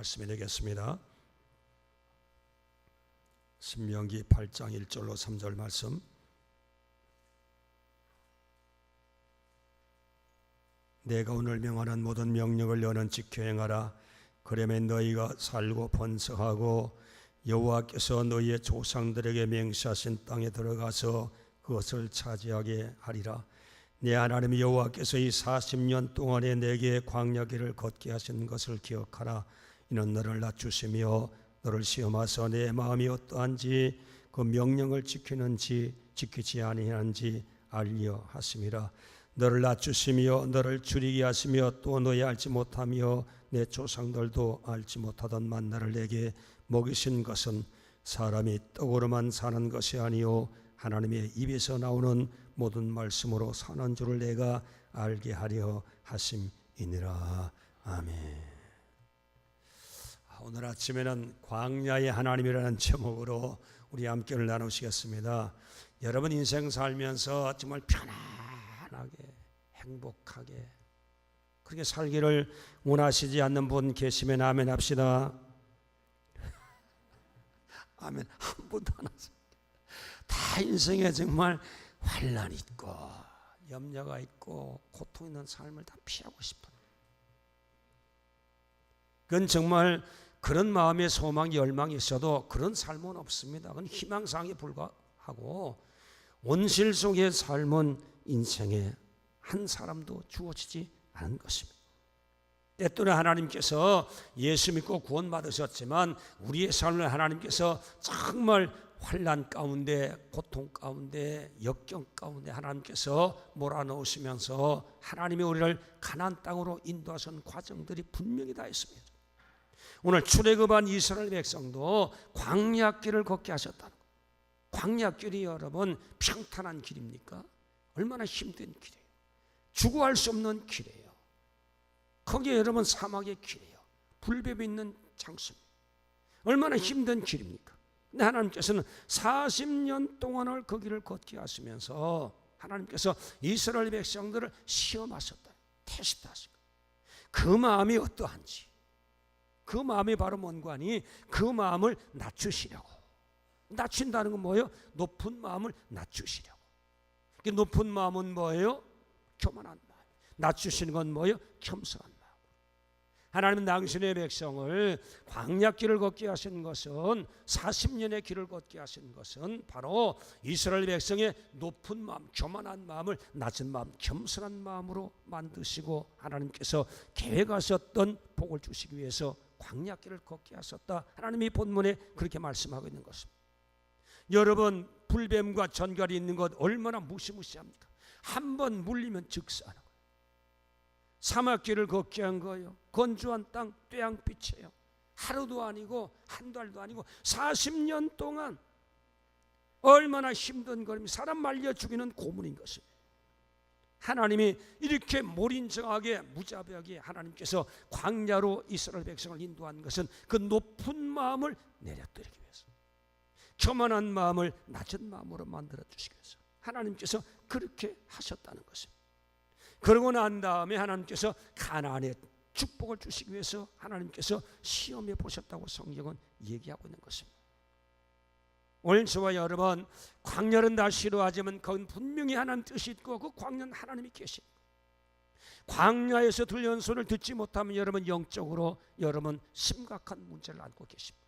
말씀이 되겠습니다. 신명기 8장 1절로 3절 말씀. 내가 오늘 명하는 모든 명령을 너는 지켜 행하라. 그러면 너희가 살고 번성하고 여호와께서 너희의 조상들에게 맹세하신 땅에 들어가서 그것을 차지하게 하리라. 내 하나님 여호와께서 이 40년 동안에 내게 광야길을 걷게 하신 것을 기억하라. 이는 너를 낮추시며 너를 시험하사 내 마음이 어떠한지 그 명령을 지키는지 지키지 아니하는지 알려 하심이라. 너를 낮추시며 너를 줄이게 하시며 또 너희 알지 못하며 내 조상들도 알지 못하던 만나를 내게 먹이신 것은 사람이 떡으로만 사는 것이 아니요 하나님의 입에서 나오는 모든 말씀으로 사는 줄을 내가 알게 하려 하심이니라. 아멘. 오늘 아침에는 광야의 하나님이라는 제목으로 우리 함께를 나누시겠습니다. 여러분 인생 살면서 정말 편안하게 행복하게 그렇게 살기를 원하시지 않는 분 계시면 아멘 합시다. 아멘. 한 분도 안 하세요. 다 인생에 정말 환난이 있고 염려가 있고 고통 있는 삶을 다 피하고 싶어요. 그건 정말 그런 마음의 소망이 열망이 있어도 그런 삶은 없습니다. 그건 희망사항에 불과하고 온실 속의 삶은 인생에 한 사람도 주어지지 않은 것입니다. 때때로 하나님께서 예수 믿고 구원받으셨지만 우리의 삶을 하나님께서 정말 환난 가운데 고통 가운데 역경 가운데 하나님께서 몰아넣으시면서 하나님이 우리를 가나안 땅으로 인도하신 과정들이 분명히 다 있습니다. 오늘 출애굽한 이스라엘 백성도 광야길을 걷게 하셨다는 거예요. 광야길이 여러분 평탄한 길입니까? 얼마나 힘든 길이에요. 주구할 수 없는 길이에요. 거기에 여러분 사막의 길이에요. 불뱀이 있는 장소입니다. 얼마나 힘든 길입니까? 근데 하나님께서는 40년 동안을 그 길을 걷게 하시면서 하나님께서 이스라엘 백성들을 시험하셨다. 테스트하셨다. 그 마음이 어떠한지 그 마음이 바로 뭔가 하니 그 마음을 낮추시려고. 낮춘다는 건 뭐예요? 높은 마음을 낮추시려고. 그 높은 마음은 뭐예요? 교만한 마음. 낮추시는 건 뭐예요? 겸손한 마음. 하나님은 당신의 백성을 광야길을 걷게 하신 것은 40년의 길을 걷게 하신 것은 바로 이스라엘 백성의 높은 마음, 교만한 마음을 낮은 마음, 겸손한 마음으로 만드시고 하나님께서 계획하셨던 복을 주시기 위해서 광야길을 걷게 하셨다. 하나님이 본문에 그렇게 말씀하고 있는 것입니다. 여러분 불뱀과 전갈이 있는 것 얼마나 무시무시합니까? 한번 물리면 즉사하는 거예요. 사막길을 걷게 한 거예요. 건조한 땅 뙤양빛이에요. 하루도 아니고 한 달도 아니고 40년 동안 얼마나 힘든 걸음이 사람 말려 죽이는 고문인 것입니다. 하나님이 이렇게 몰인정하게 무자비하게 하나님께서 광야로 이스라엘 백성을 인도한 것은 그 높은 마음을 내려뜨리기 위해서 교만한 마음을 낮은 마음으로 만들어 주시기 위해서 하나님께서 그렇게 하셨다는 것입니다. 그러고 난 다음에 하나님께서 가나안의 축복을 주시기 위해서 하나님께서 시험해 보셨다고 성경은 얘기하고 있는 것입니다. 오늘 저와 여러분 광야는 다 싫어하지만 그건 분명히 하나님 뜻이 있고 그 광야는 하나님이 계신 광야에서 들려온 소리를 듣지 못하면 여러분 영적으로 여러분 심각한 문제를 안고 계십니다.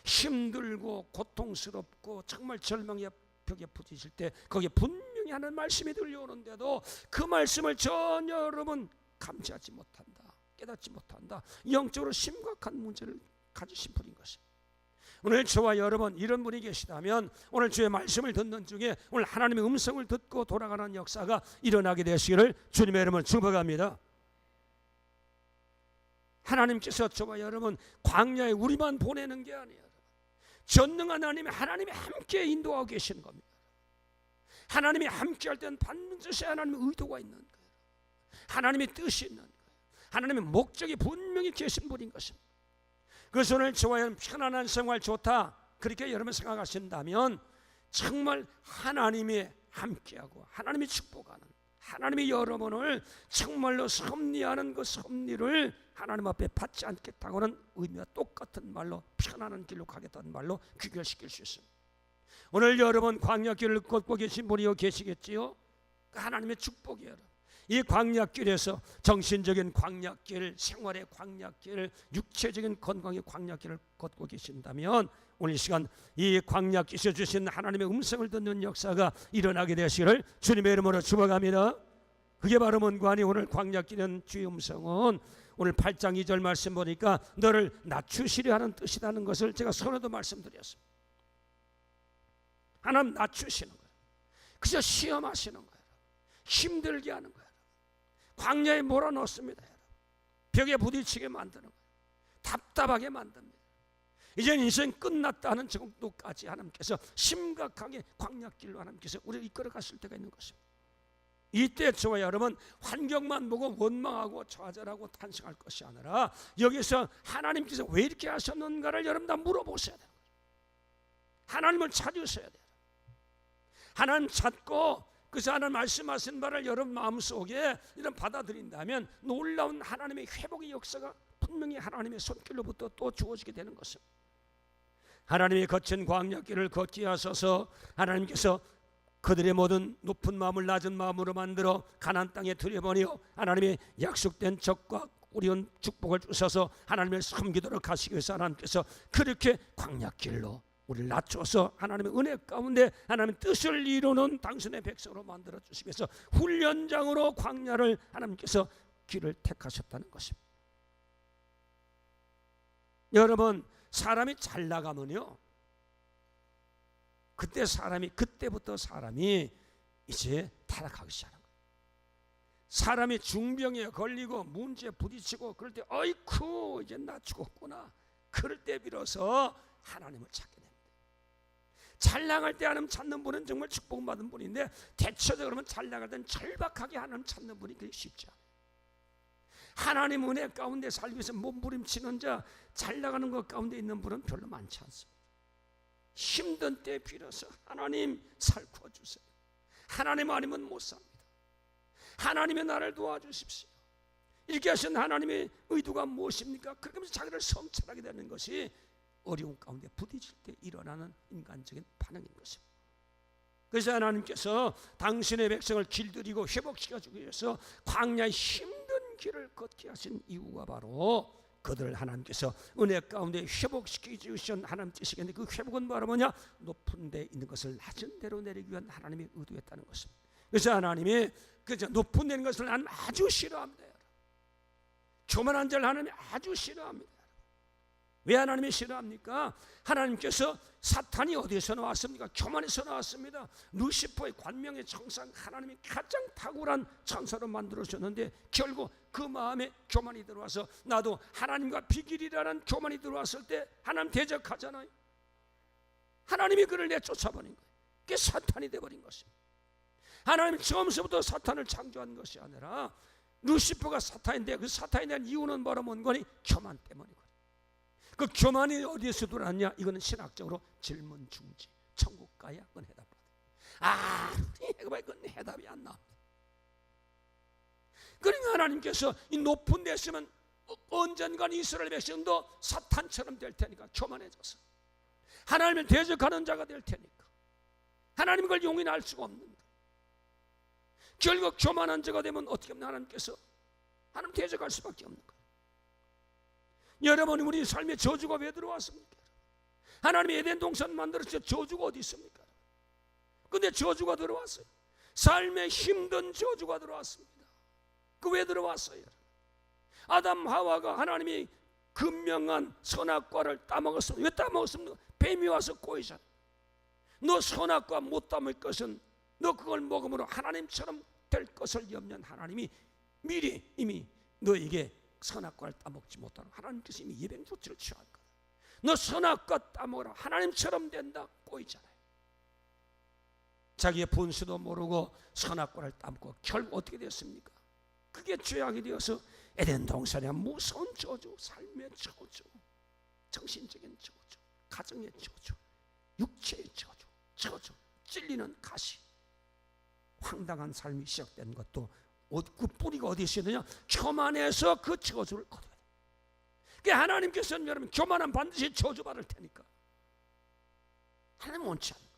힘들고 고통스럽고 정말 절망의 벽에 부딪힐 때 거기에 분명히 하는 말씀이 들려오는데도 그 말씀을 전혀 여러분 감지하지 못한다. 깨닫지 못한다. 영적으로 심각한 문제를 가지신 분인 것입니다. 오늘 저와 여러분 이런 분이 계시다면 오늘 주의 말씀을 듣는 중에 오늘 하나님의 음성을 듣고 돌아가는 역사가 일어나게 되시기를 주님의 이름으로 축복합니다. 하나님께서 저와 여러분 광야에 우리만 보내는 게 아니에요. 전능한 하나님이 함께 인도하고 계시는 겁니다. 하나님이 함께 할 때는 반드시 하나님의 의도가 있는 거예요. 하나님의 뜻이 있는 거예요. 하나님의 목적이 분명히 계신 분인 것입니다. 그래서 오늘 저와 여러분 편안한 생활 좋다 그렇게 여러분 생각하신다면 정말 하나님이 함께하고 하나님이 축복하는 하나님이 여러분을 정말로 섭리하는 그 섭리를 하나님 앞에 받지 않겠다고는 의미와 똑같은 말로 편안한 길로 가겠다는 말로 귀결시킬 수 있습니다. 오늘 여러분 광야길을 걷고 계신 분이 계시겠지요? 하나님의 축복이에요. 이 광야길에서 정신적인 광야길, 생활의 광야길, 육체적인 건강의 광야길을 걷고 계신다면 오늘 이 시간 이 광야길에서 주신 하나님의 음성을 듣는 역사가 일어나게 되시기를 주님의 이름으로 축복합니다. 그게 바로 뭔가 하니 오늘 광야길은 주의 음성은 오늘 8장 2절 말씀 보니까 너를 낮추시려 하는 뜻이라는 것을 제가 서로도 말씀드렸습니다. 하나님 낮추시는 거예요. 그저 시험하시는 거예요. 힘들게 하는 거예요. 광야에 몰아넣습니다. 벽에 부딪히게 만드는 거예요. 답답하게 만듭니다. 이제 인생 끝났다는 정도까지 하나님께서 심각하게 광야길로 하나님께서 우리를 이끌어 가실 때가 있는 것입니다. 이때 저와 여러분 환경만 보고 원망하고 좌절하고 탄식할 것이 아니라 여기서 하나님께서 왜 이렇게 하셨는가를 여러분 다 물어보셔야 돼요. 하나님을 찾으셔야 돼요. 하나님 찾고 그래서 하나님 말씀하신 바를 여러분 마음속에 이런 받아들인다면 놀라운 하나님의 회복의 역사가 분명히 하나님의 손길로부터 또 주어지게 되는 것입니다. 하나님의 거친 광야길을 걷게 하셔서 하나님께서 그들의 모든 높은 마음을 낮은 마음으로 만들어 가나안 땅에 들여보내어 하나님의 약속된 적과 우리온 축복을 주셔서 하나님을 섬기도록 하시기 위해서 하나님께서 그렇게 광야길로 우리를 낮춰서 하나님의 은혜 가운데 하나님의 뜻을 이루는 당신의 백성으로 만들어 주시기 위해서 훈련장으로 광야를 하나님께서 길을 택하셨다는 것입니다. 여러분 사람이 잘 나가면요 그때부터 사람이 이제 타락하기 시작하는 거예요. 사람이 중병에 걸리고 문제에 부딪히고 그럴 때 어이쿠 이제 나 죽었구나 그럴 때 비로소 하나님을 찾게 됩니다. 잘 나갈 때 하나님 찾는 분은 정말 축복받은 분인데 대체적으로 잘 나갈 때는 절박하게 하나님 찾는 분이 그게 쉽지 않아요. 하나님 은혜 가운데 살기 위해서 몸부림치는 자 잘 나가는 것 가운데 있는 분은 별로 많지 않습니다. 힘든 때 빌어서 하나님 살구어 주세요. 하나님 아니면 못 삽니다. 하나님의 나를 도와주십시오. 이렇게 하신 하나님의 의도가 무엇입니까? 그렇게 하면서 자기를 성찰하게 되는 것이 어려운 가운데 부딪힐 때 일어나는 인간적인 반응인 것입니다. 그래서 하나님께서 당신의 백성을 길들이고 회복시켜주기 위해서 광야의 힘든 길을 걷게 하신 이유가 바로 그들을 하나님께서 은혜 가운데 회복시켜 주신 하나님 뜻이겠는데 그 회복은 바로 뭐냐? 높은 데 있는 것을 낮은 데로 내리기 위한 하나님의 의도였다는 것입니다. 그래서 하나님이 그저 높은 데 있는 것을 하나님 아주 싫어합니다. 교만한 자를 하나님이 아주 싫어합니다. 왜 하나님이 싫어합니까? 하나님께서 사탄이 어디에서 나왔습니까? 교만에서 나왔습니다. 루시퍼의 관명의 청상 하나님이 가장 탁월한 천사로 만들어주셨는데 결국 그 마음에 교만이 들어와서 나도 하나님과 비길이라는 교만이 들어왔을 때 하나님 대적하잖아요. 하나님이 그를 내쫓아버린 거예요. 그게 사탄이 돼버린 것입니다. 하나님이 처음부터 사탄을 창조한 것이 아니라 루시퍼가 사탄인데 그 사탄에 대한 이유는 바로 뭔 거니? 교만 때문이고 그 교만이 어디에서 들어왔냐? 이거는 신학적으로 질문 중지. 천국 가야 그건 해답. 그건 해답이 안 나옵니다. 그러니까 하나님께서 이 높은 데 있으면 언젠간 이스라엘 백성도 사탄처럼 될 테니까 교만해져서 하나님을 대적하는 자가 될 테니까 하나님 그걸 용인할 수가 없는 거예요. 결국 교만한 자가 되면 어떻게 하면 하나님께서 하나님 대적할 수밖에 없는 거예요. 여러분 우리 삶에 저주가 왜 들어왔습니까? 하나님이 에덴 동산 만들었을 때 저주가 어디 있습니까? 근데 저주가 들어왔어요. 삶에 힘든 저주가 들어왔습니다. 그 왜 들어왔어요? 아담 하와가 하나님이 금명한 선악과를 따먹었습니다. 왜 따먹었습니까? 뱀이 와서 꼬이잖아. 너 선악과 못 따먹을 것은 너 그걸 먹음으로 하나님처럼 될 것을 염려한 하나님이 미리 이미 너에게 선악과를 따먹지 못하는 하나님께서 이미 예방 조치를 취한 거다. 너 선악과 따먹으라 하나님처럼 된다 꼬이잖아요. 자기의 본수도 모르고 선악과를 따먹고 결국 어떻게 됐습니까? 그게 죄악이 되어서 에덴 동산의 무서운 저주, 삶의 저주, 정신적인 저주, 가정의 저주, 육체의 저주, 찔리는 가시 황당한 삶이 시작된 것도 그 뿌리가 어디에 있느냐? 교만해서 그 저주를 거둬야 돼. 그러니까 하나님께서는 여러분 교만은 반드시 저주받을 테니까 하나님 원치 않는 거예요.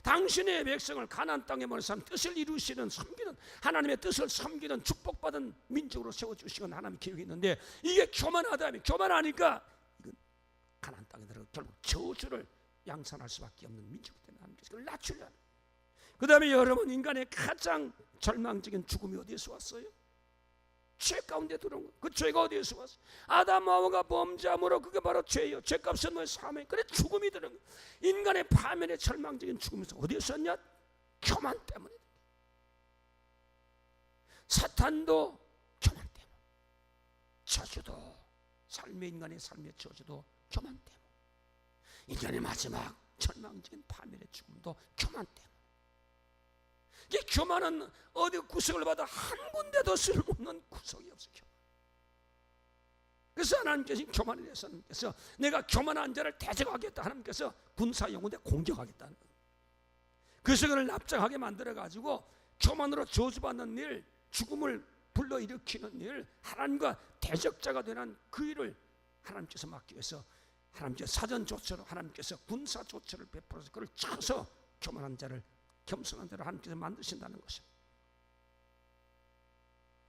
당신의 백성을 가나안 땅에 보내서 뜻을 이루시는 섬기는 하나님의 뜻을 섬기는 축복받은 민족으로 세워주시는 하나님 계획이 있는데 이게 교만하다면 교만하니까 이건 가나안 땅에 들어가 결국 저주를 양산할 수밖에 없는 민족 때문에 하나님께서 그걸 낮추려는. 그 다음에 여러분 인간의 가장 절망적인 죽음이 어디에서 왔어요? 죄 가운데 들어온 거예요. 그 죄가 어디에서 왔어요? 아담 하와가 범죄함으로 그게 바로 죄예요. 죄값은 뭐예요? 사망. 그래 죽음이 들어온 거예요. 인간의 파멸의 절망적인 죽음이 어디에서 왔냐? 교만 때문에. 사탄도 교만 때문에. 저주도 삶의 인간의 삶의 저주도 교만 때문에. 인간의 마지막 절망적인 파멸의 죽음도 교만 때문에. 이 교만은 어디 구속을 받아 한 군데도 쓸모없는 구속이 없어. 교만. 그래서 하나님께서 교만에 대해서 하나님께서 내가 교만한 자를 대적하겠다. 하나님께서 군사용어대 공격하겠다는 거예요. 그래서 그를 납작하게 만들어가지고 교만으로 저주받는 일, 죽음을 불러일으키는 일, 하나님과 대적자가 되는 그 일을 하나님께서 막기 위해서 하나님께서 사전 조처로 하나님께서 군사 조처를 베풀어서 그를 쳐서 교만한 자를 겸손한 대로 하나님께서 만드신다는 것입니다.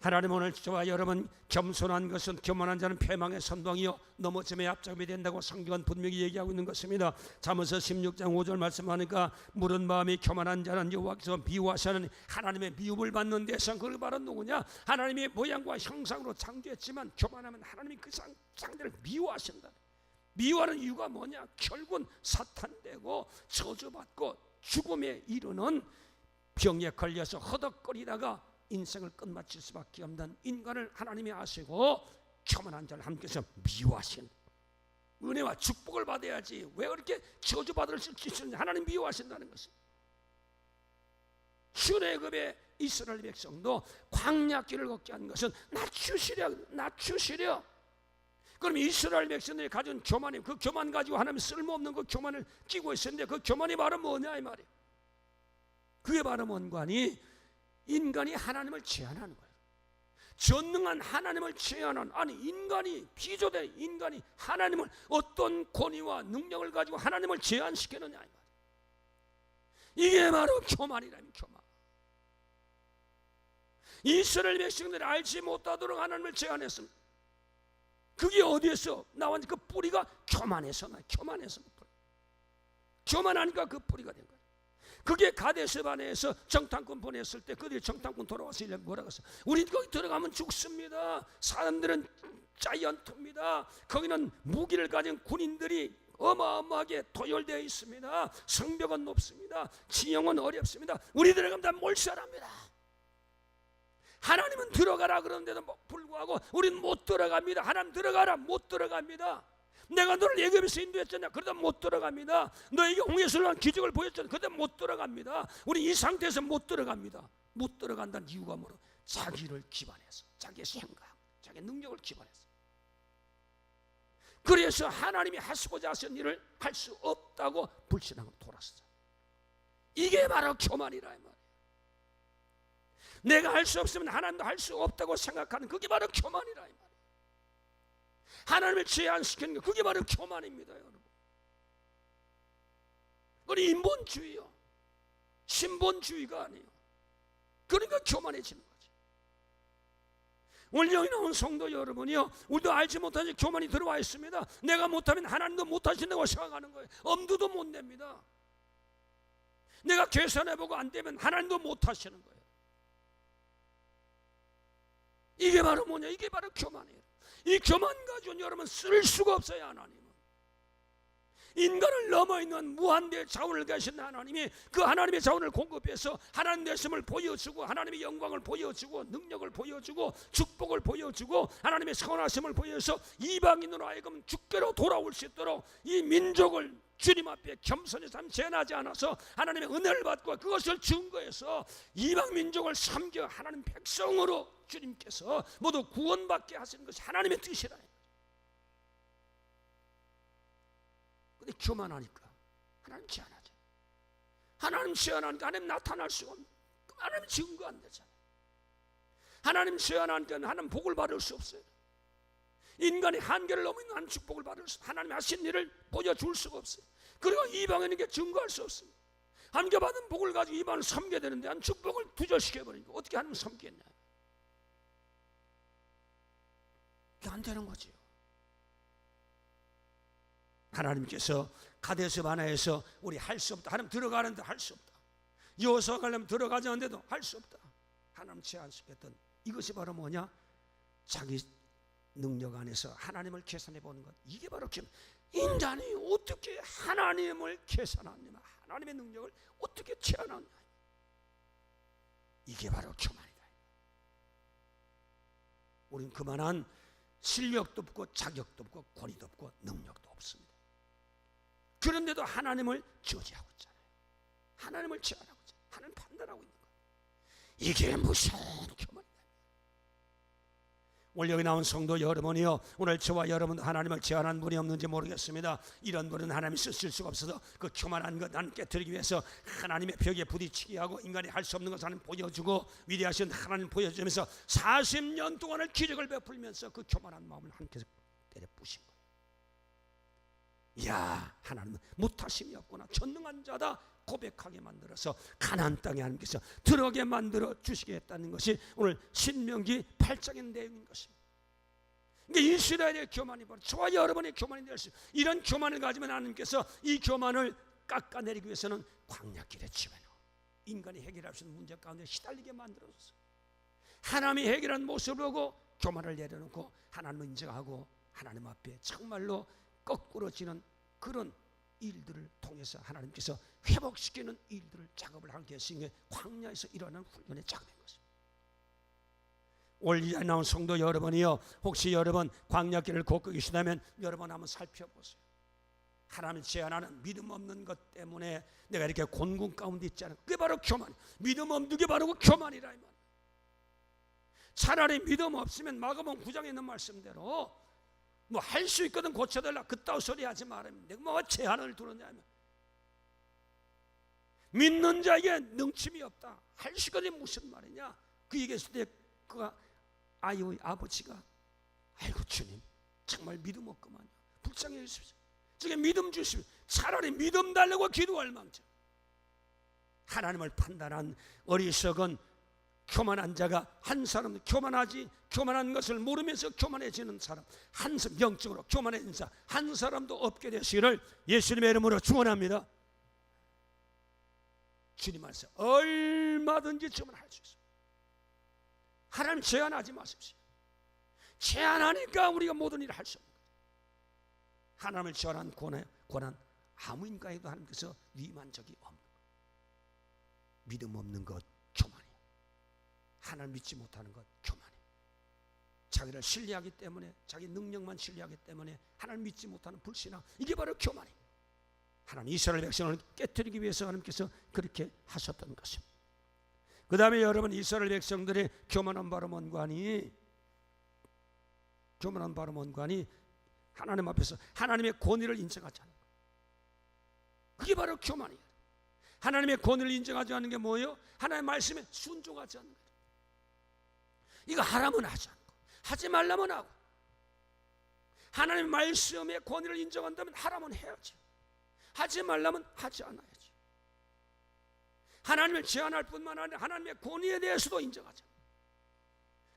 하나님 오늘 저와 여러분 겸손한 것은 교만한 자는 패망의 선동이요 넘어짐의 앞잡이 된다고 성경은 분명히 얘기하고 있는 것입니다. 잠언서 16장 5절 말씀하니까 무른 마음이 교만한 자는 여호와께서 미워하시는 하나님의 미움을 받는 대상. 그걸 바로 누구냐? 하나님의 모양과 형상으로 창조했지만 교만하면 하나님이 그 상대를 미워하신다. 미워하는 이유가 뭐냐? 결국은 사탄되고 저주받고 죽음에 이르는 병에 걸려서 허덕거리다가 인생을 끝마칠 수밖에 없는 인간을 하나님이 아시고 교만한 자를 하나님께서 미워하신 은혜와 축복을 받아야지 왜 그렇게 저주받을 수 있는지 하나님 미워하신다는 것입니다. 출애굽의 이스라엘 백성도 광야길을 걷게 한 것은 낮추시려. 그럼 이스라엘 백성들이 가진 교만이 그 교만 가지고 하나님 쓸모없는 그 교만을 끼고 있었는데 그 교만이 바로 뭐냐 이 말이에요. 그게 바로 뭔가니 인간이 하나님을 제한하는 거예요. 전능한 하나님을 제한하는 인간이 비조된 인간이 하나님을 어떤 권위와 능력을 가지고 하나님을 제한시키느냐 이 말이에요. 이게 바로 교만이라면 교만. 이스라엘 백성들이 알지 못하도록 하나님을 제한했습니다. 그게 어디에서 나왔는지 그 뿌리가 교만해서 나요. 교만하니까 그 뿌리가 된 거예요. 그게 가데스바네에서 정탐꾼 보냈을 때 그들이 정탐꾼 돌아와서 뭐라고 했어요? 우리 거기 들어가면 죽습니다. 사람들은 자이언트입니다. 거기는 무기를 가진 군인들이 어마어마하게 도열되어 있습니다. 성벽은 높습니다. 지형은 어렵습니다. 우리 들어가면 다 몰살합니다. 하나님은 들어가라 그러는데도 불구하고 우리는 못 들어갑니다. 하나님 들어가라 못 들어갑니다. 내가 너를 애굽에서 인도했잖아. 그러다 못 들어갑니다. 너에게 홍해를 한 기적을 보였잖아. 그러다 못 들어갑니다. 우리 이 상태에서 못 들어갑니다. 못 들어간다는 이유가 뭐로? 자기를 기반해서 자기의 생각, 자기의 능력을 기반해서. 그래서 하나님이 하시고자 하신 일을 할 수 없다고 불신앙으로 돌았어. 이게 바로 교만이라 이 말이에요. 내가 할 수 없으면 하나님도 할 수 없다고 생각하는 그게 바로 교만이라 이 말이에요. 하나님을 제한시키는 게 그게 바로 교만입니다, 여러분. 그건 인본주의요. 신본주의가 아니에요. 그러니까 교만해지는 거지. 오늘 여기 나온 성도 여러분이요, 우리도 알지 못하지 교만이 들어와 있습니다. 내가 못하면 하나님도 못하신다고 생각하는 거예요. 엄두도 못 냅니다. 내가 계산해보고 안 되면 하나님도 못하시는 거예요. 이게 바로 뭐냐? 이게 바로 교만이에요. 이 교만 가지고는 여러분 쓸 수가 없어요. 하나님은 인간을 넘어있는 무한대의 자원을 가신 하나님이 그 하나님의 자원을 공급해서 하나님 되심을 보여주고 하나님의 영광을 보여주고 능력을 보여주고 축복을 보여주고 하나님의 선하심을 보여서 이방인으로 하여금 주께로 돌아올 수 있도록 이 민족을 주님 앞에 겸손히 삶 제한하지 않아서 하나님의 은혜를 받고 그것을 증거해서 이방 민족을 섬겨 하나님 백성으로 주님께서 모두 구원받게 하시는 것이 하나님의 뜻이라. 근데 교만하니까 하나님 제한하죠. 하나님 제한하니까 하나님 나타날 수가 없는 하나님 증거 안 되잖아요. 하나님 제한한 때는 하나님 복을 받을 수 없어요. 인간의 한계를 넘으면 하나님 축복을 받을 수, 하나님 하신 일을 보여줄 수가 없어요. 그리고 이방인에게 증거할 수 없습니다. 하나님께 받은 복을 가지고 이방을 섬겨야 되는데 한 축복을 두절시켜버리니까 어떻게 하나님을 섬기겠냐. 이게 안 되는 거지요. 하나님께서 가데스 바네아에서 우리 할 수 없다. 하나님 들어가는데 할 수 없다. 여호수아 가려면 들어가지 않는데도 할 수 없다. 하나님 제한시켰던 이것이 바로 뭐냐? 자기 능력 안에서 하나님을 계산해 보는 것. 이게 바로 인간이 어떻게 하나님을 계산하느냐, 하나님의 능력을 어떻게 제한하느냐. 이게 바로 교만이다. 우린 그만한 실력도 없고 자격도 없고 권위도 없고 능력도 없습니다. 그런데도 하나님을 저지하고 있잖아요. 하나님을 제한하고 있잖아요. 하나님 판단하고 있는 거예요. 이게 무슨 교만이다. 오늘 여기 나온 성도 여러분이요, 오늘 저와 여러분 하나님을 제한한 분이 없는지 모르겠습니다. 이런 분은 하나님이 쓰실 수가 없어서 그 교만한 것 하나님 깨뜨리기 위해서 하나님의 벽에 부딪히게 하고 인간이 할 수 없는 것을 하나님 보여주고 위대하신 하나님 보여주면서 40년 동안을 기적을 베풀면서 그 교만한 마음을 하나님께서 때려 부신 거예요. 이야, 하나님은 못하심이 없구나, 전능한 자다 고백하게 만들어서 가나안 땅에 하나님께서 들어가게 만들어 주시겠다는 것이 오늘 신명기 8장의 내용인 것입니다. 그러니까 이스라엘의 교만이 바로 저와 여러분의 교만이 될 수 있어요. 이런 교만을 가지면 하나님께서 이 교만을 깎아내리기 위해서는 광야길에 집어넣어 인간이 해결할 수 있는 문제 가운데 시달리게 만들어줬어요. 하나님이 해결한 모습을 보고 교만을 내려놓고 하나님을 인정하고 하나님 앞에 정말로 거꾸러지는 그런 일들을 통해서 하나님께서 회복시키는 일들을 작업을 하게 하신 게 광야에서 일어나는 훈련의 작업인 것입니다. 오늘 이 자리에 나온 성도 여러분이요, 혹시 여러분 광야길을 걷고 계시다면 여러분 한번 살펴보세요. 하나님을 제한하는 믿음 없는 것 때문에 내가 이렇게 곤궁 가운데 있지 않은 그게 바로 교만. 믿음 없는 게 바로 그 교만이라 이 말. 차라리 믿음 없으면 마가복음 9장에 있는 말씀대로 뭐 할 수 있거든 고쳐달라 그따위 소리 하지 말아요. 내가 뭐 제한을 두느냐면 믿는 자에게 능침이 없다. 할 수 있거든 무슨 말이냐. 그 얘기했을 때 그가 아이의 아버지가 아이고 주님 정말 믿음 없구만요. 불쌍해 주십시오. 저게 믿음 주십시오. 차라리 믿음 달라고 기도할 망정. 하나님을 판단한 어리석은 교만한 자가 한 사람, 교만한 것을 모르면서 교만해지는 사람, 한 사람, 영적으로 교만해진 자 한 사람도 없게 되시기를 예수님의 이름으로 축원합니다. 주님 말씀 얼마든지 교만할 수 있어요. 하나님 제한하지 마십시오. 제한하니까 우리가 모든 일을 할 수 없는 거예요. 하나님을 제한한 권한 아무 인간에도 하나님께서 위임한 적이 없는 거예요. 믿음 없는 것 교만이에요. 하나님 믿지 못하는 것 교만이에요. 자기를 신뢰하기 때문에, 자기 능력만 신뢰하기 때문에 하나님 믿지 못하는 불신앙, 이게 바로 교만이에요. 하나님 이스라엘 백성을 깨뜨리기 위해서 하나님께서 그렇게 하셨던 것입니다. 그 다음에 여러분 이스라엘 백성들의 교만한 바로 뭔가니 하나님 앞에서 하나님의 권위를 인정하지 않는 거예요. 그게 바로 교만이에요. 하나님의 권위를 인정하지 않는 게 뭐예요? 하나님의 말씀에 순종하지 않는 거예요. 이거 하라면 하지 않고 하지 말라면 하고, 하나님의 말씀의 권위를 인정한다면 하라면 해야지, 하지 말라면 하지 않아야지. 하나님을 제한할 뿐만 아니라 하나님의 권위에 대해서도 인정하지 않아요.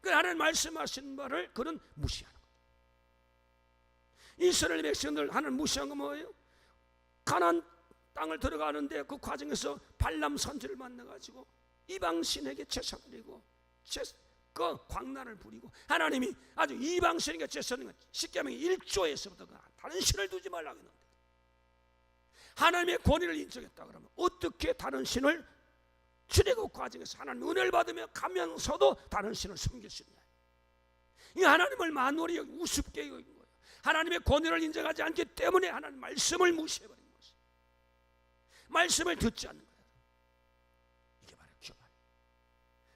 그 하나님 말씀하신 말을 그는 무시하는 거예요. 이스라엘 백성들 하나님 무시한 건 뭐예요? 가나안 땅을 들어가는데 그 과정에서 발람 선지를 만나가지고 이방신에게 제사 드리고 그 광란을 부리고, 하나님이 아주 이방신에게 제사 드리는 것 십계명 1조에서부터 다른 신을 두지 말라고 했는데 하나님의 권위를 인정했다 그러면 어떻게 다른 신을 출애굽 과정에서 하나님 은혜를 받으며 가면서도 다른 신을 섬길 수 있냐. 이 하나님을 만월이 우습게 여긴 거예요. 하나님의 권위를 인정하지 않기 때문에 하나님 말씀을 무시해버린 것이, 말씀을 듣지 않는 거예요. 이게 바로 교만.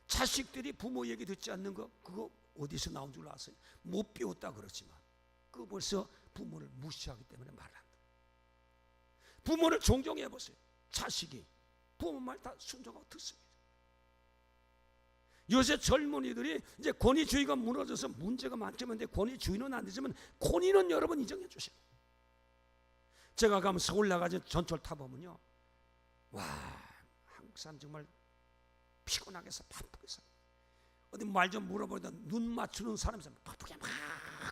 자식들이 부모 얘기 듣지 않는 거, 그거 어디서 나온 줄 아세요? 못 배웠다 그렇지만 그거 벌써 부모를 무시하기 때문에 말 안 돼. 부모를 존경해 보세요. 자식이 부모 말 다 순종하고 듣습니다. 요새 젊은이들이 이제 권위주의가 무너져서 문제가 많지만 권위주의는 안 되지만 권위는 여러분 인정해 주세요. 제가 가면 서울 나가서 전철 타보면요, 와, 한국 사람 정말 피곤하게 해서 바쁘게 사. 어디 말 좀 물어보다 눈 맞추는 사람이 바쁘게 막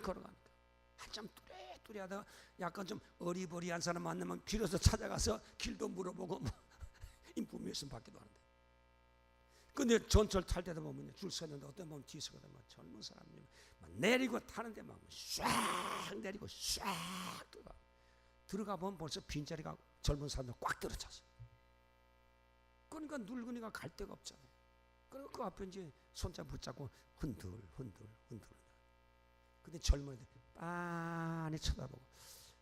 걸어가니까 한참 뚜레뚜레 하다가 약간 좀 어리버리한 사람 만나면 길에서 찾아가서 길도 물어보고 뭐 인포메이션 받기도 하는데, 근데 전철 탈 때도 보면 줄 서는데 어떤 보면 뒤에서 막 젊은 사람이 막 내리고 타는데 막 쫙 내리고 쫙 들어가 보면 벌써 빈자리가 젊은 사람들 꽉 들어찼어요. 그러니까 늙은이가 갈 데가 없잖아요. 그리고 그 앞에 이제 손잡 붙잡고 흔들. 근데 젊은이들 빤히 쳐다보고,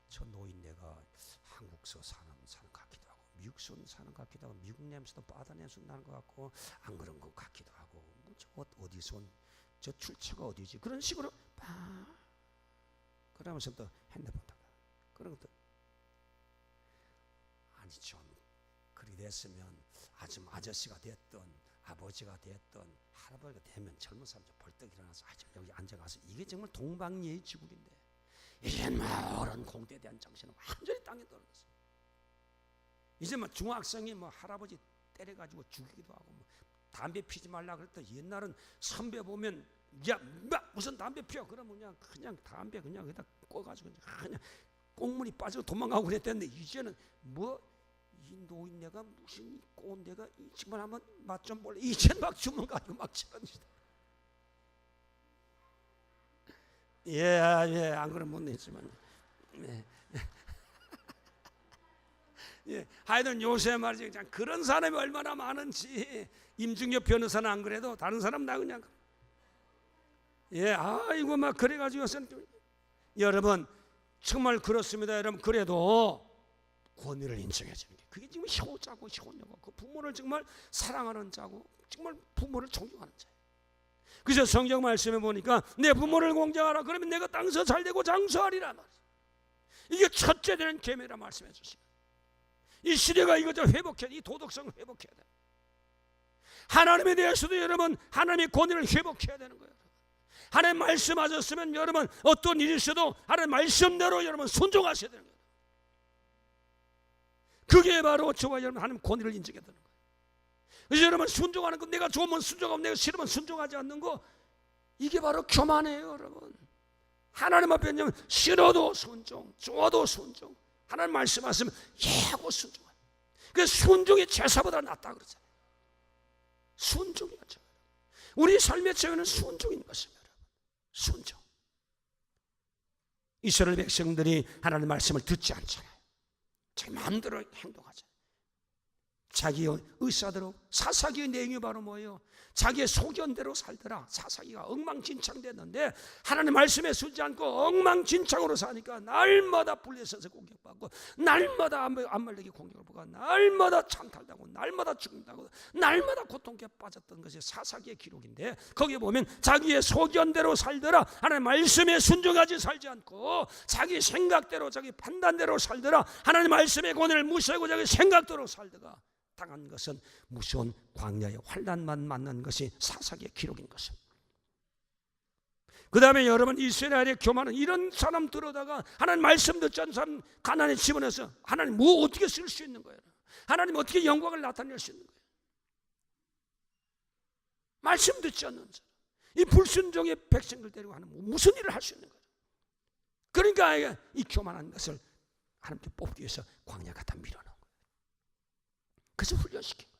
저 노인네가 한국서 사는 것 같기도 하고 미국서 사는 것 같기도 하고 미국 냄새도 바다 냄새 나는 것 같고 안 그런 것 같기도 하고 뭐 저 어디서 온 저 출처가 어디지, 그런 식으로 그러면서 또 핸드폰 타고 그런 것도 아니 좀 그리 됐으면 아저씨가 됐던 아버지가 됐던 할아버지가 되면 젊은 사람들 벌떡 일어나서 여기 앉아가서, 이게 정말 동방예의 지국인데 이런 마을은 공대에 대한 정신은 완전히 땅에 떨어졌어요. 이제 뭐 중학생이 뭐 할아버지 때려가지고 죽이기도 하고 뭐 담배 피지 말라 그랬더니 옛날은 선배 보면 야 무슨 담배 피워 그러면 그냥 담배 그냥 여기다 꽂아가지고 그냥 꽁물이 빠지고 도망가고 그랬는데, 이제는 뭐 이 노인네가 무슨 꼰대가 정말 한번 맛 좀 볼래, 이제 막 주문 가지고 막 치러지다. 안 그러면 못 내지만 하여튼 요새 말이지 그냥 그런 사람이 얼마나 많은지. 임중엽 변호사는 안 그래도 다른 사람 나 그냥 이거 막 그래가지고 여러분 정말 그렇습니다. 여러분 그래도 권위를 인정해 주는 게 그게 지금 효자고 효녀고 그 부모를 정말 사랑하는 자고 정말 부모를 존경하는 자예요. 그래서 성경 말씀에 보니까 내 부모를 공경하라 그러면 내가 땅에서 잘되고 장수하리라 말이에요. 이게 첫째 되는 계명이라 말씀해 주시면 이 시대가 이거 좀 회복해야 돼. 이 도덕성을 회복해야 돼. 하나님에 대해서도 여러분 하나님의 권위를 회복해야 되는 거예요. 하나님 말씀하셨으면 여러분 어떤 일이 있어도 하나님 말씀대로 여러분 순종하셔야 되는 거예요. 그게 바로 저와 여러분 하나님 권위를 인정해야 되는 거예요. 그래서 여러분 순종하는 거, 내가 좋으면 순종하고 내가 싫으면 순종하지 않는 거, 이게 바로 교만이에요. 여러분 하나님 앞에 있는 싫어도 순종, 좋아도 순종, 하나님 말씀하시면 예고 순종해요. 그래서 순종이 제사보다 낫다 그러잖아요. 순종이죠. 우리 삶의 최고는 순종인 것입니다. 순종. 이스라엘 백성들이 하나님의 말씀을 듣지 않잖아요. 자기 마음대로 행동하잖아요. 자기 의사대로. 사사기의 내용이 바로 뭐예요? 자기의 소견대로 살더라. 사사기가 엉망진창됐는데 하나님 말씀에 쓰지 않고 엉망진창으로 사니까 날마다 블레셋에 공격받고 날마다 암말렉이 공격을 받고 날마다 찬탈당하고 날마다 죽는다고 날마다 고통에 빠졌던 것이 사사기의 기록인데, 거기에 보면 자기의 소견대로 살더라. 하나님 말씀에 순종하지 살지 않고 자기 생각대로 자기 판단대로 살더라. 하나님 말씀의 권위를 무시하고 자기 생각대로 살다가 당한 것은 무서운 광야의 환난만 만난 것이 사사기의 기록인 것입니다. 그 다음에 여러분 이스라엘의 교만은 이런 사람 들어다가 하나님 말씀 듣지 않는 사람 가난에 집어넣어서 하나님 뭐 어떻게 쓸 수 있는 거예요? 하나님 어떻게 영광을 나타낼 수 있는 거예요? 말씀 듣지 않는 사람, 이 불순종의 백성들 데리고 하는 무슨 일을 할 수 있는 거예요? 그러니까 이 교만한 것을 하나님께 뽑기 위해서 광야 갖다 밀어넣은 거예요. 그래서 훈련시킨 거예요.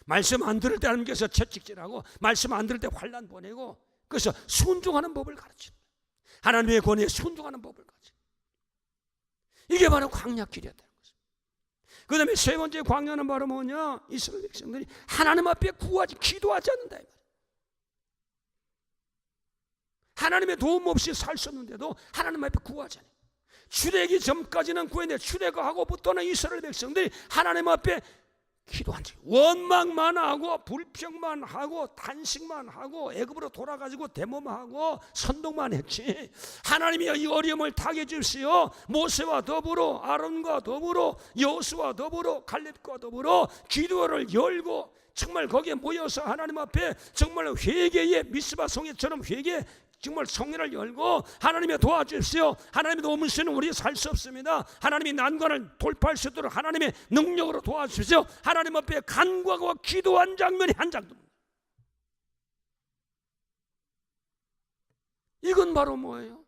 말씀 안 들을 때 하나님께서 채찍질하고 말씀 안 들을 때 환난 보내고, 그래서 순종하는 법을 가르치는 거예요. 하나님의 권위에 순종하는 법을 가르치는 거예요. 이게 바로 광야길이었다는 거죠. 그 다음에 세 번째 광야는 바로 뭐냐? 이스라엘 백성들이 하나님 앞에 기도하지 않는다. 하나님의 도움 없이 살 수 없는데도 하나님 앞에 구하지 않아요. 출애굽기 전까지는 구했는데 출애굽하고부터는 이스라엘 백성들이 하나님 앞에 기도한 적, 원망만 하고 불평만 하고 탄식만 하고 애굽으로 돌아가지고 대모하고 선동만 했지, 하나님이 이 어려움을 타게 해주시오. 모세와 더불어 아론과 더불어 여호수와 더불어 갈렙과 더불어 기도를 열고 정말 거기에 모여서 하나님 앞에 정말 회개의 미스바 성회처럼 회개 정말 성회를 열고 하나님의 도와주십시오. 하나님의 도움없이는 우리 살 수 없습니다. 하나님이 난관을 돌파할 수 있도록 하나님의 능력으로 도와주십시오. 하나님 앞에 간구하고 기도한 장면이 한 장도. 이건 바로 뭐예요?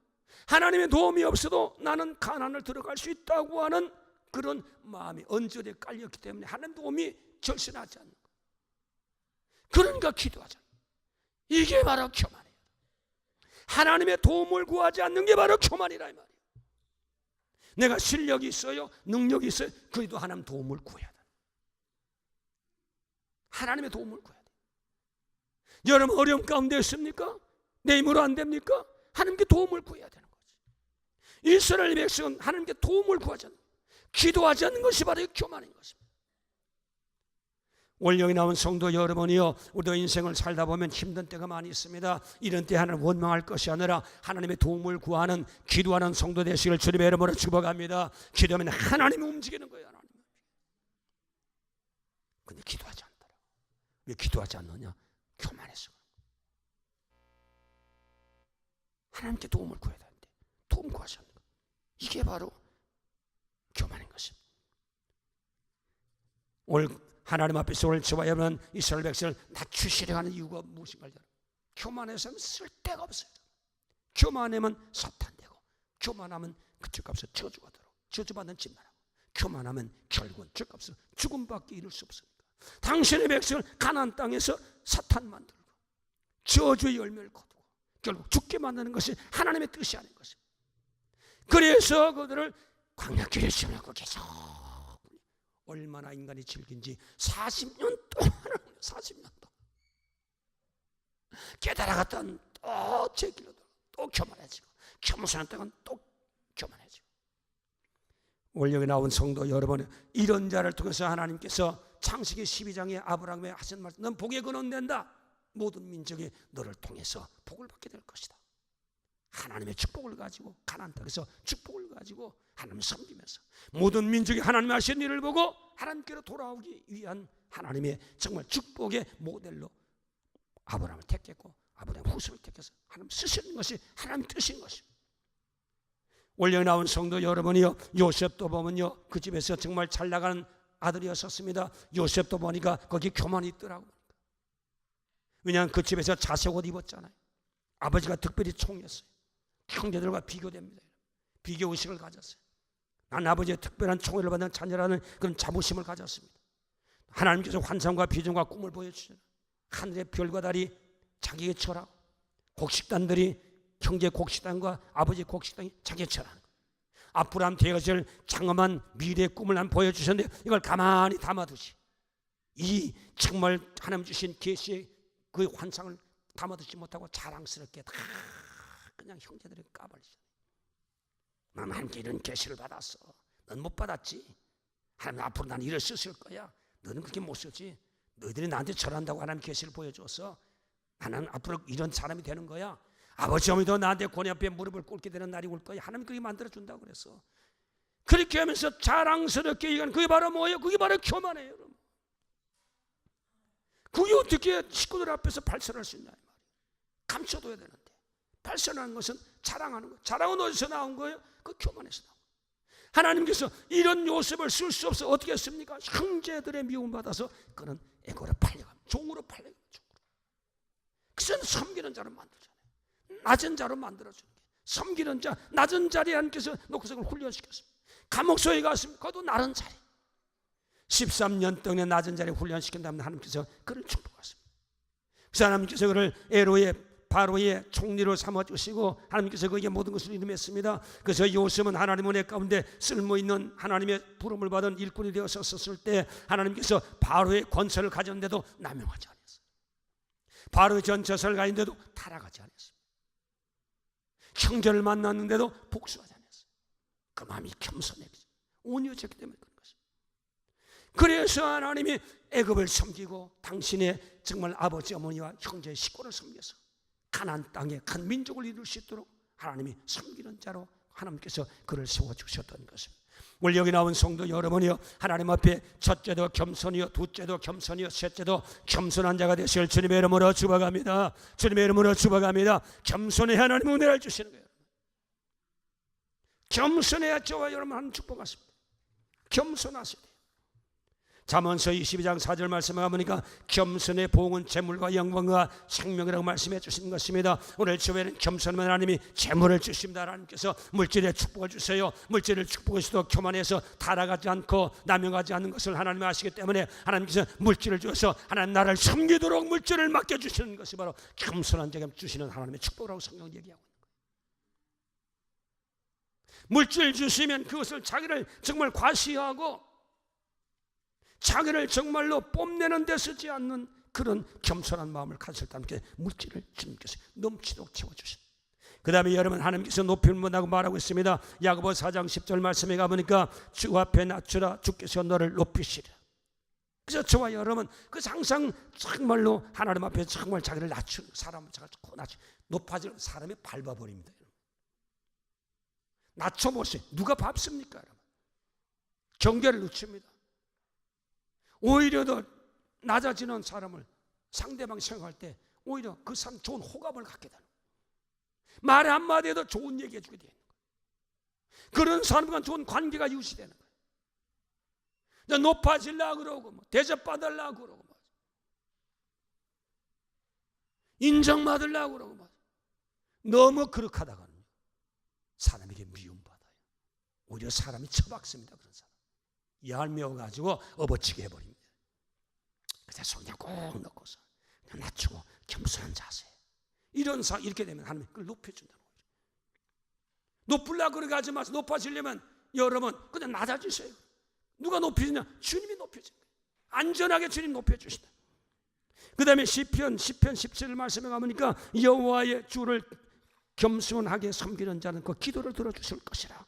하나님의 도움이 없어도 나는 가나안을 들어갈 수 있다고 하는 그런 마음이 언저리에 깔렸기 때문에 하나님 도움이 절실하지 않는 거예요. 그러니까 기도하잖아요. 이게 바로 교만이에요. 하나님의 도움을 구하지 않는 게 바로 교만이라 이 말이에요. 내가 실력이 있어요, 능력이 있어요. 그래도 하나님 도움을 구해야 돼. 하나님의 도움을 구해야 돼. 여러분 어려움 가운데 있습니까? 내 힘으로 안 됩니까? 하나님께 도움을 구해야 되는 거지. 이스라엘 백성은 하나님께 도움을 구하지 않는, 기도하지 않는 것이 바로 교만인 것입니다. 오늘 여기 나온 성도 여러분이요, 우리도 인생을 살다 보면 힘든 때가 많이 있습니다. 이런 때 하나님 원망할 것이 아니라 하나님의 도움을 구하는 기도하는 성도 되시길 주님의 이름으로 축복합니다. 기도하면 하나님이 움직이는 거예요. 하나님. 근데 기도하지 않더라. 왜 기도하지 않느냐? 교만해서. 하나님께 도움을 구해야 되는데 도움 구하지 않는 거. 이게 바로 교만인 것입니다. 오늘 하나님 앞에서 오늘 저와 여러분 이스라엘 백성을 낮추시려 하는 이유가 무엇인가요? 교만해서는 쓸데가 없어요. 교만하면 사탄되고, 교만하면 그쪽 값에 저주가 들어, 저주받는 짓만 하고, 교만하면 결국은 저 값을 죽음밖에 이룰 수 없습니다. 당신의 백성을 가나안 땅에서 사탄 만들고 저주의 열매를 거두고 결국 죽게 만드는 것이 하나님의 뜻이 아닌 것입니다. 그래서 그들을 광야길에 지어놓고 계속 얼마나 인간이 즐긴지 40년 동안 40년 동안 깨달아갔던 또 제 길로 또 교만해지고, 겸손했다간 또 교만해지고. 오늘 여기 나온 성도 여러분, 이런 자를 통해서 하나님께서 창세기 12장에 아브라함에 하신 말씀, 넌 복의 근원 된다. 모든 민족이 너를 통해서 복을 받게 될 것이다. 하나님의 축복을 가지고 가나안 땅에서 축복을 가지고 하나님을 섬기면서 모든 민족이 하나님의 하신 일을 보고 하나님께로 돌아오기 위한 하나님의 정말 축복의 모델로 아브라함을 택했고, 아브라함 후손을 택해서 하나님 쓰시는 것이 하나님 뜻인 것입니다. 원래 나온 성도 여러분이요, 요셉도 보면요, 그 집에서 정말 잘 나가는 아들이었었습니다. 요셉도 보니까 거기 교만이 있더라고. 왜냐하면 그 집에서 자색 옷 입었잖아요. 아버지가 특별히 총이었어요. 형제들과 비교됩니다. 비교의식을 가졌어요. 난 아버지의 특별한 총애를 받는 자녀라는 그런 자부심을 가졌습니다. 하나님께서 환상과 비전과 꿈을 보여주시잖아요. 하늘의 별과 달이 자기의 처라고, 곡식단들이 형제 곡식단과 아버지 곡식단이 자기의 처라는 거예요. 아브라함 되어질 장엄한 미래의 꿈을 난 보여주셨는데 이걸 가만히 담아두시, 이 정말 하나님 주신 계시의 그 환상을 담아두지 못하고 자랑스럽게 다 그냥 형제들이 까발리잖아요. 난 하나님께 이런 계시를 받았어. 넌 못 받았지. 하나님 앞으로 난 일을 쓰실 거야. 너는 그렇게 못 쓰지. 너희들이 나한테 절한다고 하나님 계시를 보여줬어. 나는 앞으로 이런 사람이 되는 거야. 아버지 어머니도 나한테 고뇌 앞에 무릎을 꿇게 되는 날이 올 거야. 하나님 그렇게 만들어준다고 그랬어. 그렇게 하면서 자랑스럽게 얘기하는, 그게 바로 뭐예요? 그게 바로 교만이에요. 여러분. 그게 어떻게 식구들 앞에서 발설할 수 있냐 이 말이에요. 감춰둬야 되는데 발설하는 것은 자랑하는 거예요. 자랑은 어디서 나온 거예요? 그 교만에서 나온 거예요. 하나님께서 이런 요셉을 쓸 수 없어 어떻게 했습니까? 형제들의 미움을 받아서 그는 애고로 팔려갑니다. 종으로 팔려갑니다. 그래서 섬기는 자로 만들잖아요. 낮은 자로 만들어주는 게, 섬기는 자, 낮은 자리에 하나님께서 놓고서 그걸 훈련시켰습니다. 감옥소에 갔습니다. 그것도 낮은 자리, 13년 동안의 낮은 자리에 훈련시킨 다음에 하나님께서 그를 축복하셨습니다. 그래서 하나님께서 그를 에로의 바로의 총리로 삼아주시고 하나님께서 그에게 모든 것을 이루었습니다. 그래서 요셉은 하나님 은혜 가운데 쓸모있는 하나님의 부름을 받은 일꾼이 되었었을 때 하나님께서 바로의 권세를 가졌는데도 남용하지 않았어요. 바로의 전처를 가졌는데도 타락하지 않았어요. 형제를 만났는데도 복수하지 않았어요. 그 마음이 겸손해지죠. 온유해졌기 때문에 그런 것입니다. 그래서 하나님이 애굽을 섬기고 당신의 정말 아버지 어머니와 형제의 식구를 섬겨서 가나안 땅에 큰 민족을 이룰 수 있도록 하나님이 섬기는 자로 하나님께서 그를 세워주셨던 것입니다. 오늘 여기 나온 성도 여러분이요, 하나님 앞에 첫째도 겸손이요, 둘째도 겸손이요, 셋째도 겸손한 자가 되실 주님의 이름으로 축복합니다. 주님의 이름으로 축복합니다. 겸손해야 하나님 은혜를 주시는 거예요. 겸손해야 저와 여러분 하나님 축복하십니다. 겸손하셔야 돼요. 잠언서 22장 4절 말씀에 가보니까 겸손의 보응은 재물과 영광과 생명이라고 말씀해 주신 것입니다. 오늘 주에는 겸손한 하나님이 재물을 주십니다. 하나님께서 물질에 축복을 주세요. 물질을 축복을 주도 교만해서 타락하지 않고 남용하지 않는 것을 하나님이 아시기 때문에 하나님께서 물질을 주셔서 하나님 나라를 섬기도록 물질을 맡겨주시는 것이 바로 겸손한 자에게 주시는 하나님의 축복이라고 성경은 얘기하고 있는 거예요. 물질 주시면 그것을 자기를 정말 과시하고 자기를 정말로 뽐내는 데 쓰지 않는 그런 겸손한 마음을 가질 때 함께 물질을 주님께서 넘치도록 채워주신. 그 다음에 여러분 하나님께서 높임을 못하고 말하고 있습니다. 야고보 4장 10절 말씀에 가보니까 주 앞에 낮추라 주께서 너를 높이시리라. 그래서 저와 여러분 그래서 항상 정말로 하나님 앞에 정말 자기를 낮추는 사람을 자꾸 높아지는 사람이 밟아버립니다. 낮춰보세요. 누가 밟습니까? 경계를 늦춥니다. 오히려 더 낮아지는 사람을 상대방 생각할 때 오히려 그 사람 좋은 호감을 갖게 되는 거예요. 말 한마디에도 좋은 얘기 해주게 되는 거예요. 그런 사람과 좋은 관계가 유지되는 거예요. 높아지려고 그러고 대접받으려고 그러고 인정받으려고 그러고 너무 그렇게 하다가는 사람에게 미움받아요. 오히려 사람이 처박습니다. 그런 사람 얄미워가지고 업어치게 해버립니다. 그래서 손에 꼭 넣고서 그냥 낮추고 겸손한 자세. 이렇게 되면 하나님이 그걸 높여준다는 거죠. 높으려고 그러게 하지 마세요. 높아지려면 여러분 그냥 낮아지세요. 누가 높이느냐? 주님이 높여줍니다. 안전하게 주님 높여주신다. 그 다음에 시편 17 말씀에 가보니까 여호와의 주를 겸손하게 섬기는 자는 그 기도를 들어주실 것이라.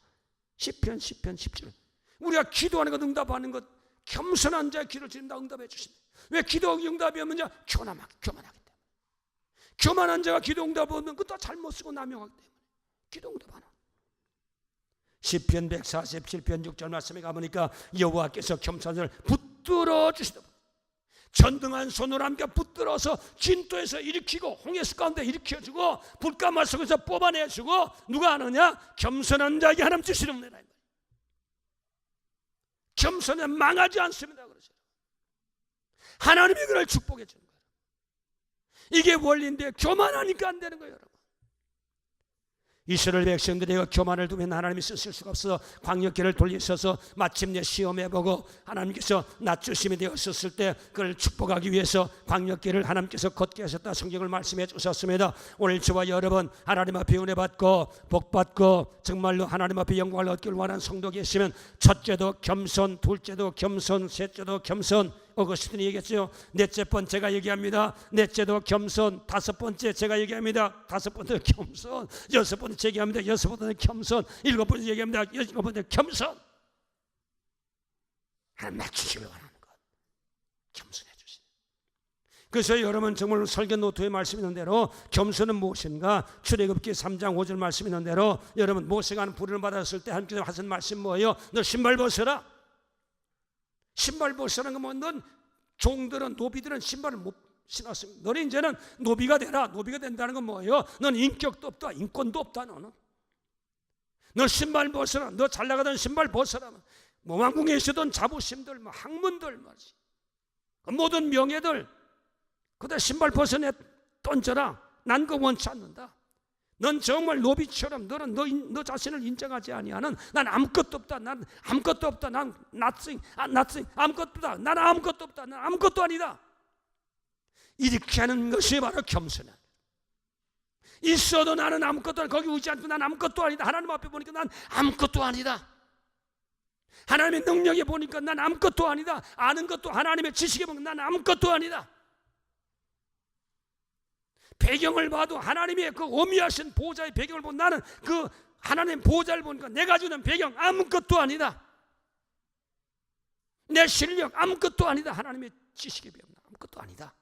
시편 17 우리가 기도하는 것 응답하는 것 겸손한 자의 기도를 드린다 응답해 주신다. 왜 기도 응답이 없느냐? 교만하기 때문에. 교만한 자가 기도 응답 없는 것도 잘못 쓰고 남용하기 때문에 기도 응답 안 하고. 시편 147편 6절 말씀에 가보니까 여호와께서 겸손한 자를 붙들어 주시다. 전등한 손으로 함께 붙들어서 진토에서 일으키고 홍해수 가운데 일으켜주고 불가마 속에서 뽑아내주고 누가 하느냐? 겸손한 자에게 하나님 주시는 은혜라. 겸손은 망하지 않습니다. 그러죠. 하나님이 그를 축복해 주는 거예요. 이게 원리인데 교만하니까 안 되는 거예요, 여러분. 이스라엘 백성들이 교만을 두면 하나님이 쓰실 수가 없어서 광역길을 돌리셔서 마침내 시험해보고 하나님께서 낮추심이 되었을 때 그를 축복하기 위해서 광역길을 하나님께서 걷게 하셨다 성경을 말씀해 주셨습니다. 오늘 저와 여러분 하나님 앞에 은혜 받고 복 받고 정말로 하나님 앞에 영광을 얻기를 원하는 성도 계시면 첫째도 겸손, 둘째도 겸손, 셋째도 겸손. 어거스틴이 얘기했죠. 넷째 번째가 얘기합니다. 넷째도 겸손. 다섯 번째 제가 얘기합니다. 다섯 번째 겸손. 여섯 번째 얘기합니다. 여섯 번째 겸손. 일곱 번째 얘기합니다. 일곱 번째 겸손. 하나님 낮추시길 원하는 것 겸손해 주시네. 그래서 여러분 정말 설교 노트에 말씀 있는 대로 겸손은 무엇인가? 출애굽기 3장 5절 말씀 있는 대로 여러분 모세가 하는 부름을 받았을 때 하나님께서 하신 말씀 뭐예요? 너 신발 벗어라. 신발 벗으라는 건 뭐, 넌 종들은 노비들은 신발을 못 신었습니다. 너는 이제는 노비가 되라. 노비가 된다는 건 뭐예요? 넌 인격도 없다. 인권도 없다. 너는. 너 신발 벗어라. 너 잘 나가던 신발 벗어라. 뭐 왕궁에 있었던 자부심들, 뭐 학문들, 모든 명예들, 그다 신발 벗어내 던져라. 난 그거 원치 않는다. 넌 정말 노비처럼 너는 너 자신을 인정하지 아니하는 난 아무것도 없다. 난 아무것도 없다. 난 nothing, 아무것도 없다. 난 아무것도 없다. 난 아무것도 아니다. 이렇게 하는 것이 바로 겸손한. 있어도 나는 아무것도 아니다. 거기 오지 않고 난 아무것도 아니다. 하나님 앞에 보니까 난 아무것도 아니다. 하나님의 능력에 보니까 난 아무것도 아니다. 아는 것도 하나님의 지식에 보니까 난 아무것도 아니다. 배경을 봐도 하나님의 그 오미하신 보호자의 배경을 보면 나는 그 하나님 보호자를 보니까 내가 주는 배경 아무것도 아니다. 내 실력 아무것도 아니다. 하나님의 지식에 비하면 아무것도 아니다.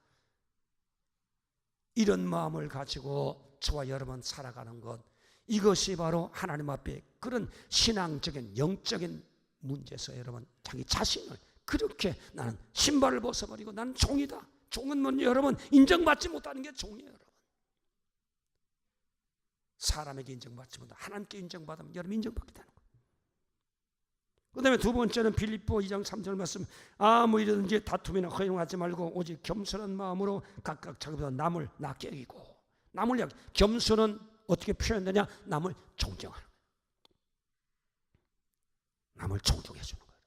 이런 마음을 가지고 저와 여러분 살아가는 것, 이것이 바로 하나님 앞에 그런 신앙적인 영적인 문제에서 여러분 자기 자신을 그렇게 나는 신발을 벗어버리고 나는 종이다. 종은 뭐 여러분 인정받지 못하는 게 종이에요. 여러분. 사람에게 인정받지 못하고 하나님께 인정받으면 여러분 인정받게 되는 거예요. 그 다음에 두 번째는 빌립보 2장 3절 말씀, 아무 일이든지 다툼이나 허용하지 말고 오직 겸손한 마음으로 각각 자기보다 남을 낮게 여기고, 남을 겸손은 어떻게 표현되냐? 남을 존경하는 거예요. 남을 존중해 주는 거예요.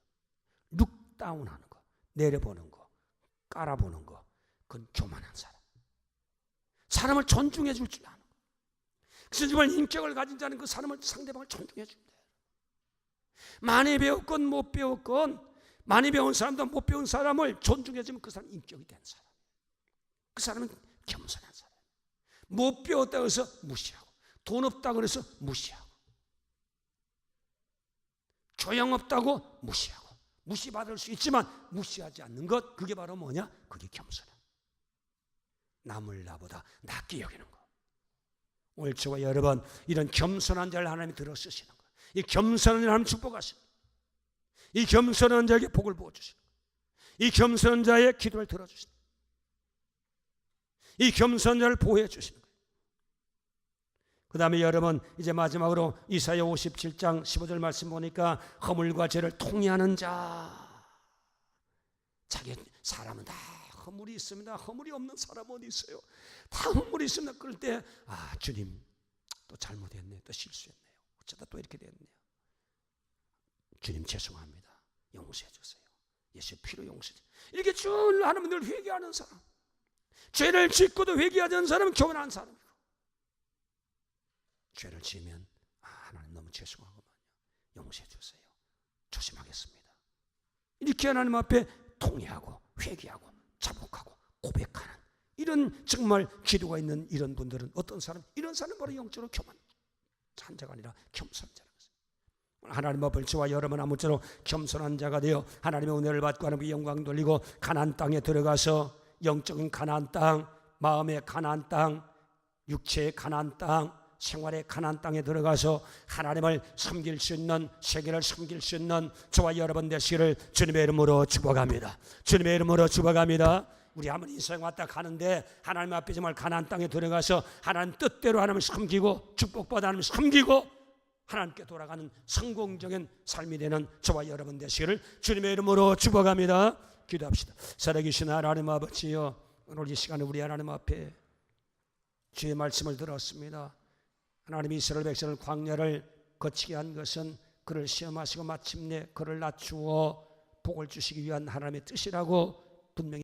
룩다운하는 거, 내려보는 거, 깔아보는 거, 그건 교만한 사람. 사람을 존중해 줄 줄 아는 거. 그래서 정말 인격을 가진 자는 그 사람을, 상대방을 존중해 준다. 많이 배웠건 못 배웠건, 많이 배운 사람도 못 배운 사람을 존중해 주면 그 사람 인격이 된 사람. 그 사람은 겸손한 사람. 못 배웠다고 해서 무시하고, 돈 없다고 해서 무시하고, 교양 없다고 무시하고, 무시받을 수 있지만 무시하지 않는 것, 그게 바로 뭐냐? 그게 겸손함. 남을 나보다 낮게 여기는 거. 오늘 저와 여러분, 이런 겸손한 자를 하나님이 들어 쓰시는 거예요. 이 겸손한 자를 하나님 축복하시는 거예요. 이 겸손한 자에게 복을 부어주시는 거예요. 이 겸손한 자의 기도를 들어주시는 거예요. 이 겸손한 자를 보호해 주시는 거예요. 그 다음에 여러분, 이제 마지막으로 이사야 57장 15절 말씀 보니까 허물과 죄를 통회하는 자. 자기 사람은 다 허물이 있습니다. 허물이 없는 사람 어디 있어요? 다 허물이 있습니다. 그럴 때 주님 또 잘못했네요. 또 실수했네요. 어쩌다 또 이렇게 됐네요. 주님 죄송합니다. 용서해 주세요. 예수의 피로 용서해 주세요. 이렇게 쭉 하나님 늘 회개하는 사람, 죄를 짓고도 회개하지 않는 사람은 교만한 사람이고, 죄를 지으면 하나님 너무 죄송하구만요. 용서해 주세요. 조심하겠습니다. 이렇게 하나님 앞에 통회하고 회개하고 자복하고 고백하는 이런 정말 기도가 있는 이런 분들은 어떤 사람? 이런 사람은 바로 영적으로 교만한 자가 아니라 겸손한 자라는 것입니다. 하나님 앞을 저와 여러분 아무쪼록 겸손한 자가 되어 하나님의 은혜를 받고 하나님의 영광 돌리고 가나안 땅에 들어가서 영적인 가나안 땅, 마음의 가나안 땅, 육체의 가나안 땅, 생활의 가나안 땅에 들어가서 하나님을 섬길 수 있는, 세계를 섬길 수 있는 저와 여러분 되시기를 주님의 이름으로 축복합니다. 주님의 이름으로 축복합니다. 우리 한번 인생 왔다 가는데 하나님 앞에 정말 가나안 땅에 들어가서 하나님 뜻대로 하나님을 섬기고 축복받아 하나님을 섬기고 하나님께 돌아가는 성공적인 삶이 되는 저와 여러분 되시기를 주님의 이름으로 축복합니다. 기도합시다. 살아계신 하나님 아버지여, 오늘 이 시간에 우리 하나님 앞에 주의 말씀을 들었습니다. 하나님이 이스라엘 백성을 광야를 거치게 한 것은 그를 시험하시고 마침내 그를 낮추어 복을 주시기 위한 하나님의 뜻이라고 분명히